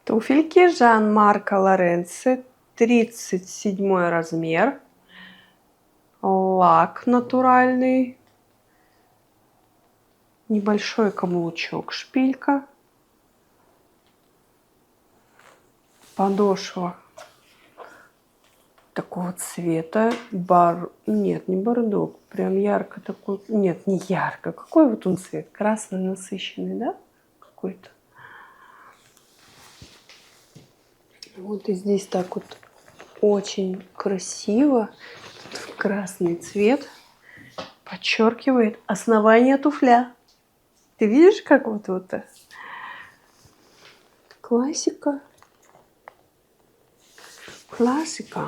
Туфельки Жан-Марко Лоренци, 37 размер, лак натуральный, небольшой каблучок, шпилька, подошва такого цвета, нет, не бордо, прям ярко такой, нет, не ярко, какой вот он цвет, красный насыщенный, да, какой-то. Вот и здесь так вот очень красиво, тут красный цвет подчеркивает основание туфля. Ты видишь, как вот это? Классика. Классика.